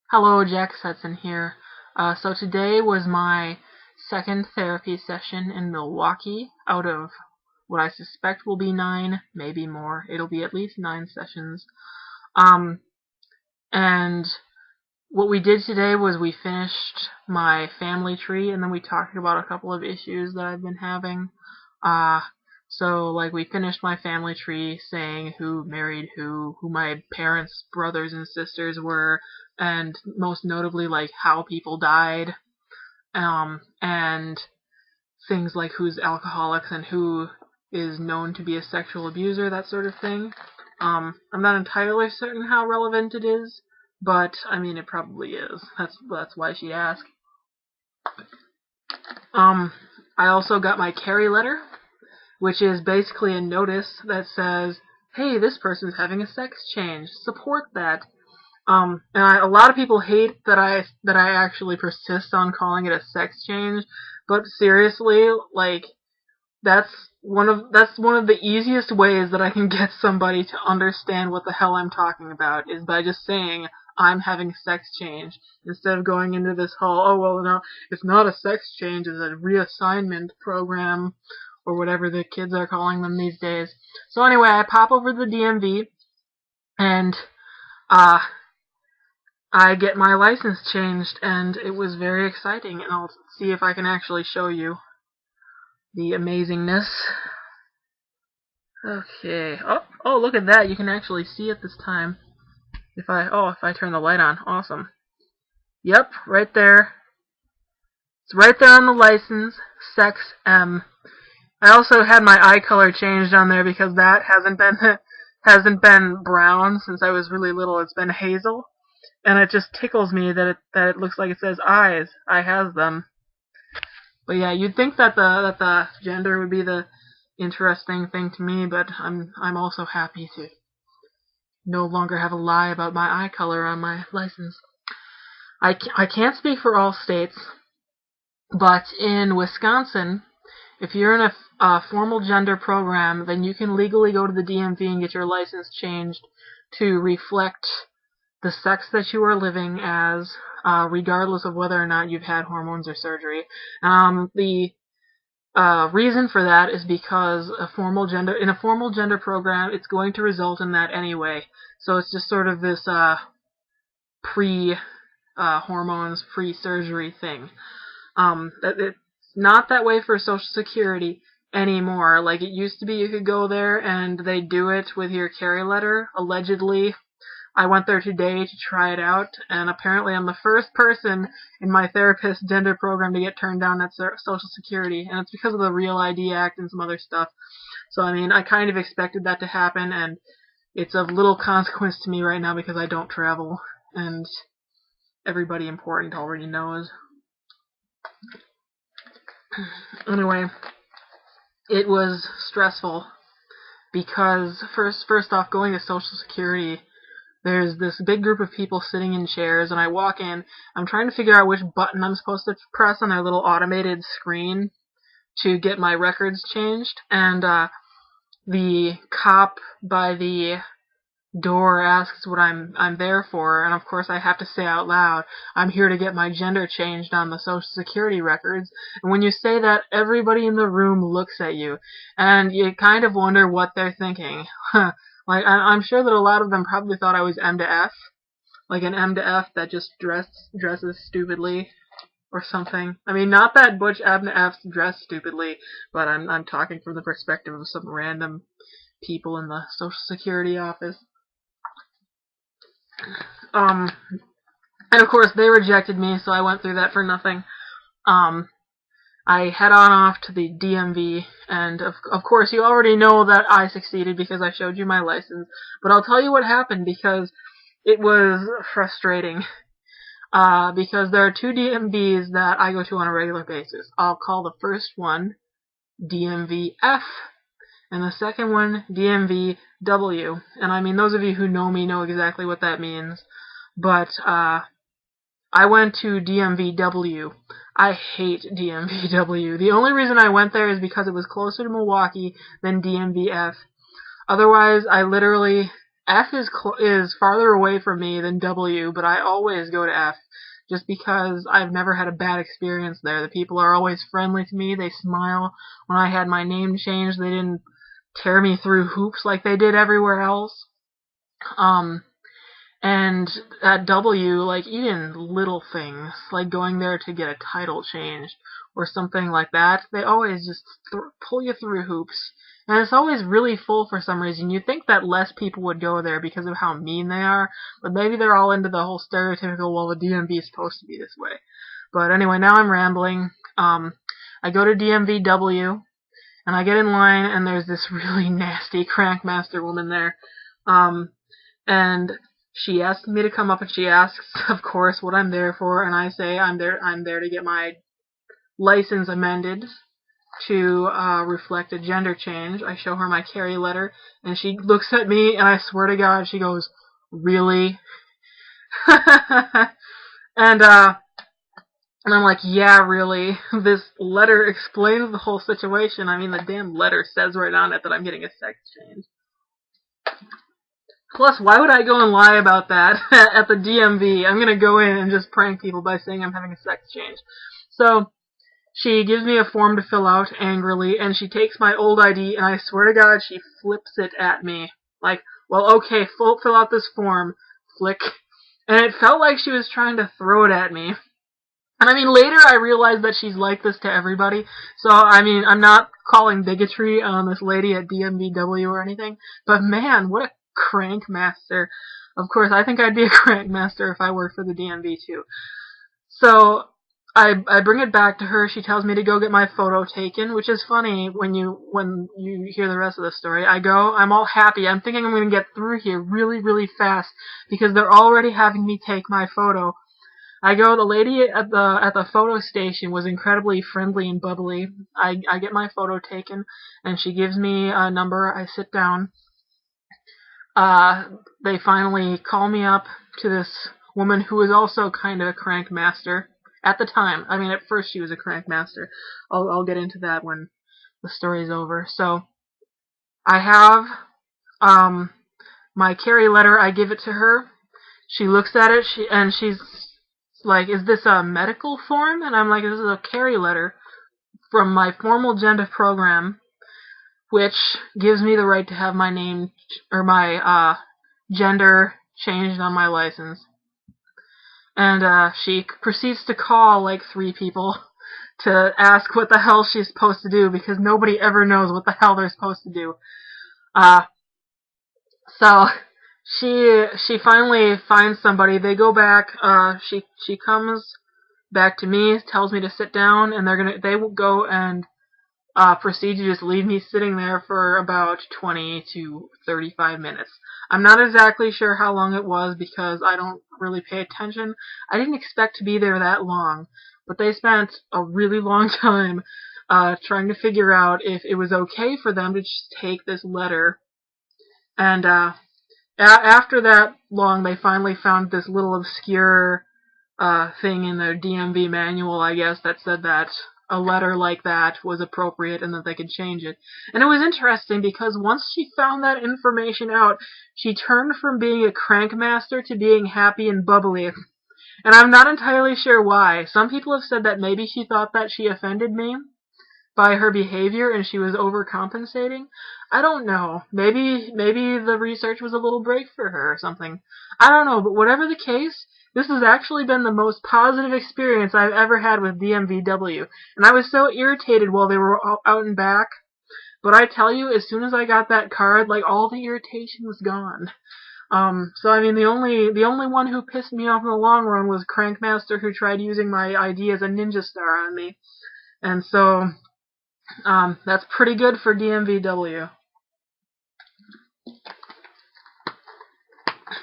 Hello, Jack Setson here. So today was my second therapy session in Milwaukee out of what I suspect will be 9, maybe more. It'll be at least 9 sessions. Um, and what we did today was we finished my family tree and then we talked about a couple of issues that I've been having. Uh, so we finished my family tree saying who married who my parents, brothers and sisters were, and most notably like how people died, and things like who's alcoholics and who is known to be a sexual abuser, that sort of thing. I'm not entirely certain how relevant it is, but I mean it probably is. That's why she asked. Um, I also got my Carrie letter, which is basically a notice that says, "Hey, this person's having a sex change. Support that." A lot of people hate that I actually persist on calling it a sex change, but seriously, that's one of the easiest ways that I can get somebody to understand what the hell I'm talking about is by just saying I'm having a sex change instead of going into this whole, oh well, no, it's not a sex change, it's a reassignment program or whatever the kids are calling them these days. So anyway, I pop over to the DMV and uh I get my license changed, and it was very exciting, and I'll see if I can actually show you the amazingness. Okay. Oh, look at that. You can actually see it this time. If I turn the light on. Awesome. Yep, right there. It's right there on the license. Sex M. I also had my eye color changed on there because that hasn't been brown since I was really little. It's been hazel, and it just tickles me that it looks like it says eyes. I has them. But yeah, you'd think that the gender would be the interesting thing to me, but I'm also happy to no longer have a lie about my eye color on my license. I can't speak for all states, but in Wisconsin, if you're in a formal gender program, then you can legally go to the DMV and get your license changed to reflect the sex that you are living as, regardless of whether or not you've had hormones or surgery. The reason for that is because in a formal gender program, it's going to result in that anyway. So it's just sort of this pre-hormones, pre-surgery thing. It's not that way for Social Security anymore. Like it used to be, you could go there and they do it with your carry letter, allegedly. I went there today to try it out, and apparently I'm the first person in my therapist gender program to get turned down at Social Security, and it's because of the Real ID Act and some other stuff. So, I mean, I kind of expected that to happen, and it's of little consequence to me right now because I don't travel, and everybody important already knows. Anyway, it was stressful because first off, going to Social Security, there's this big group of people sitting in chairs, and I walk in. I'm trying to figure out which button I'm supposed to press on their little automated screen to get my records changed, and the cop by the door asks what I'm there for, and of course I have to say out loud, I'm here to get my gender changed on the Social Security records. And when you say that, everybody in the room looks at you, and you kind of wonder what they're thinking. I'm sure that a lot of them probably thought I was M to F, like an M to F that just dresses stupidly or something. I mean, not that Butch M to F's dress stupidly, but I'm talking from the perspective of some random people in the Social Security office. And of course they rejected me, so I went through that for nothing. I head on off to the DMV, and of course you already know that I succeeded because I showed you my license, but I'll tell you what happened because it was frustrating. Because there are two DMVs that I go to on a regular basis. I'll call the first one DMV-F, and the second one DMV-W. And I mean, those of you who know me know exactly what that means. But, I went to DMV-W. I hate DMV-W. The only reason I went there is because it was closer to Milwaukee than DMV-F. Otherwise, I literally F is farther away from me than W, but I always go to F just because I've never had a bad experience there. The people are always friendly to me. They smile. When I had my name changed, they didn't tear me through hoops like they did everywhere else. And at W, like, even little things, like going there to get a title changed or something like that, they always just pull you through hoops. And it's always really full for some reason. You'd think that less people would go there because of how mean they are, but maybe they're all into the whole stereotypical, well, the DMV is supposed to be this way. But anyway, now I'm rambling. I go to DMVW, and I get in line, and there's this really nasty Crankmaster woman there. And she asks me to come up, and she asks, of course, what I'm there for, and I say I'm there to get my license amended to reflect a gender change. I show her my carry letter, and she looks at me, and I swear to God, she goes, "Really?" and I'm like, "Yeah, really. This letter explains the whole situation. I mean, the damn letter says right on it that I'm getting a sex change. Plus, why would I go and lie about that at the DMV? I'm gonna go in and just prank people by saying I'm having a sex change." So she gives me a form to fill out angrily, and she takes my old ID, and I swear to God, she flips it at me. Like, well, okay, fill out this form. Flick. And it felt like she was trying to throw it at me. And I mean, later I realized that she's like this to everybody. So, I mean, I'm not calling bigotry on this lady at DMVW or anything. But man, what a Crankmaster. Of course, I think I'd be a Crankmaster if I worked for the DMV too. So, I bring it back to her. She tells me to go get my photo taken, which is funny when you hear the rest of the story. I go, I'm all happy. I'm thinking I'm going to get through here really, really fast because they're already having me take my photo. I go, the lady at the photo station was incredibly friendly and bubbly. I get my photo taken, and she gives me a number. I sit down. They finally call me up to this woman who is also kind of a Crankmaster. At the time. I mean, at first she was a Crankmaster. I'll get into that when the story's over. So, I have, my carry letter. I give it to her. She looks at it, and she's like, "Is this a medical form?" And I'm like, "This is a carry letter from my formal gender program, which gives me the right to have my name, or my, gender changed on my license." And she proceeds to call like 3 people to ask what the hell she's supposed to do, because nobody ever knows what the hell they're supposed to do. So she finally finds somebody. They go back. She comes back to me, tells me to sit down, and they will go and proceed to just leave me sitting there for about 20 to 35 minutes. I'm not exactly sure how long it was because I don't really pay attention. I didn't expect to be there that long, but they spent a really long time trying to figure out if it was okay for them to just take this letter. And after that long, they finally found this little obscure thing in the DMV manual, I guess, that said that a letter like that was appropriate and that they could change it. And it was interesting because once she found that information out, she turned from being a Crankmaster to being happy and bubbly. And I'm not entirely sure why. Some people have said that maybe she thought that she offended me by her behavior and she was overcompensating. I don't know. Maybe the research was a little break for her or something. I don't know, but whatever the case, this has actually been the most positive experience I've ever had with DMVW. And I was so irritated while they were out and back. But I tell you, as soon as I got that card, like, all the irritation was gone. So I mean, the only one who pissed me off in the long run was Crankmaster, who tried using my ID as a ninja star on me. And so, that's pretty good for DMVW.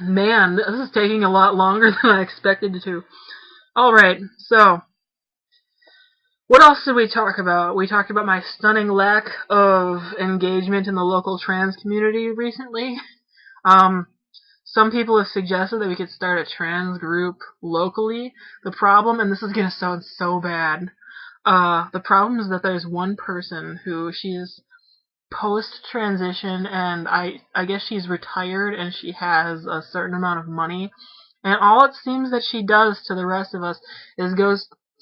Man, this is taking a lot longer than I expected it to. Alright, so, what else did we talk about? We talked about my stunning lack of engagement in the local trans community recently. Some people have suggested that we could start a trans group locally. The problem, and this is gonna sound so bad, the problem is that there's one person who she's post-transition, and I guess she's retired and she has a certain amount of money, and all it seems that she does to the rest of us is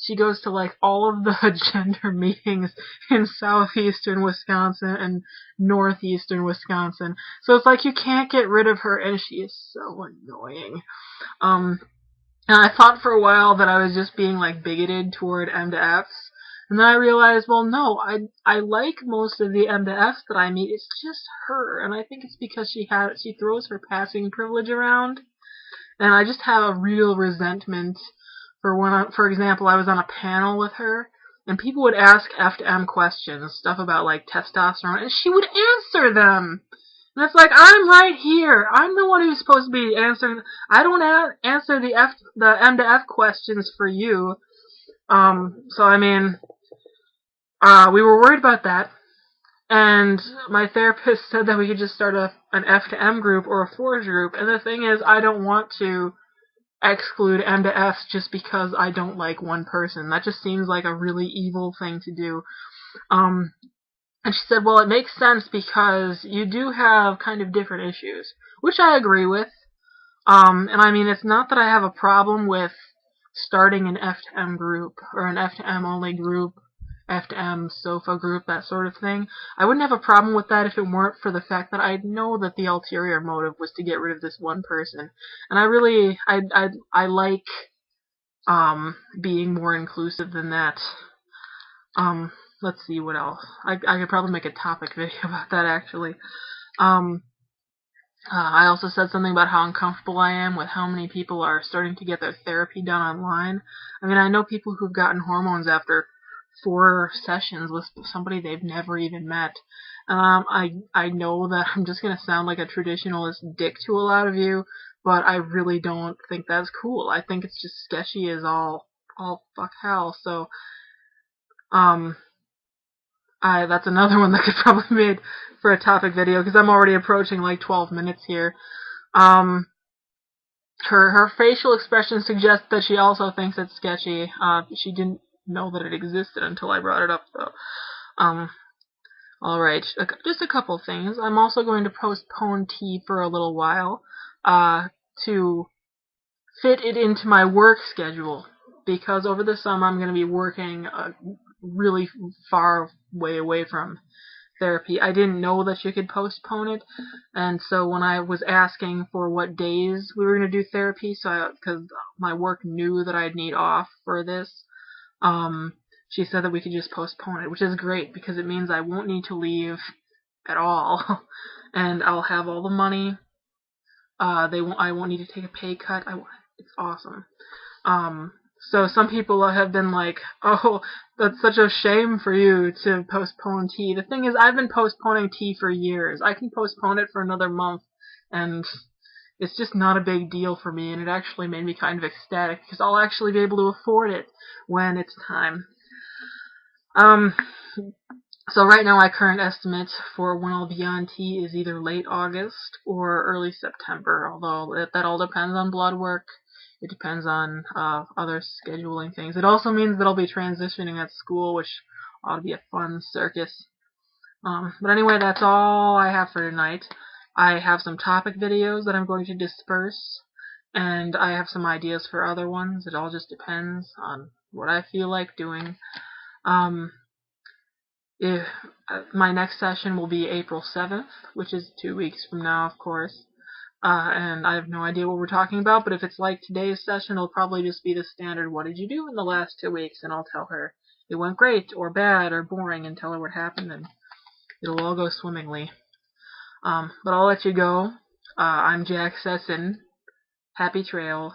she goes to like all of the gender meetings in southeastern Wisconsin and northeastern Wisconsin. So it's like you can't get rid of her, and she is so annoying. Um, and I thought for a while that I was just being like bigoted toward M to Fs. And then I realized, well, no, I like most of the M to Fs that I meet. It's just her, and I think it's because she throws her passing privilege around, and I just have a real resentment for for example, I was on a panel with her, and people would ask F to M questions, stuff about like testosterone, and she would answer them. And it's like, I'm right here. I'm the one who's supposed to be answering. I don't answer the M to F questions for you. So I mean, we were worried about that, and my therapist said that we could just start an F to M group or a Forge group. And the thing is, I don't want to exclude M to Fs just because I don't like one person. That just seems like a really evil thing to do. And she said, well, it makes sense because you do have kind of different issues, which I agree with. And I mean, it's not that I have a problem with starting an F to M group or an F to M only group, F to M sofa group, that sort of thing. I wouldn't have a problem with that if it weren't for the fact that I know that the ulterior motive was to get rid of this one person. And I like being more inclusive than that. Let's see what else. I could probably make a topic video about that, actually. I also said something about how uncomfortable I am with how many people are starting to get their therapy done online. I mean, I know people who've gotten hormones after 4 sessions with somebody they've never even met. I know that I'm just gonna sound like a traditionalist dick to a lot of you, but I really don't think that's cool. I think it's just sketchy as all fuck hell. So, that's another one that could probably be made for a topic video, because I'm already approaching like 12 minutes here. Her facial expression suggests that she also thinks it's sketchy. She didn't know that it existed until I brought it up, though. Alright, just a couple things. I'm also going to postpone tea for a little while, to fit it into my work schedule, because over the summer I'm going to be working really far way away from therapy. I didn't know that you could postpone it, and so when I was asking for what days we were going to do therapy, because my work knew that I'd need off for this, she said that we could just postpone it, which is great because it means I won't need to leave at all, and I'll have all the money. I won't need to take a pay cut. It's awesome. So some people have been like, oh, that's such a shame for you to postpone tea. The thing is, I've been postponing tea for years. I can postpone it for another month, and it's just not a big deal for me, and it actually made me kind of ecstatic, because I'll actually be able to afford it when it's time. So right now my current estimate for when I'll be on tea is either late August or early September, although that all depends on blood work. It depends on other scheduling things. It also means that I'll be transitioning at school, which ought to be a fun circus. But anyway, that's all I have for tonight. I have some topic videos that I'm going to disperse, and I have some ideas for other ones. It all just depends on what I feel like doing. If my next session will be April 7th, which is 2 weeks from now, of course. And I have no idea what we're talking about, but if it's like today's session, it'll probably just be the standard, what did you do in the last 2 weeks? And I'll tell her it went great, or bad, or boring, and tell her what happened, and it'll all go swimmingly. But I'll let you go. I'm Jack Sesson. Happy trails.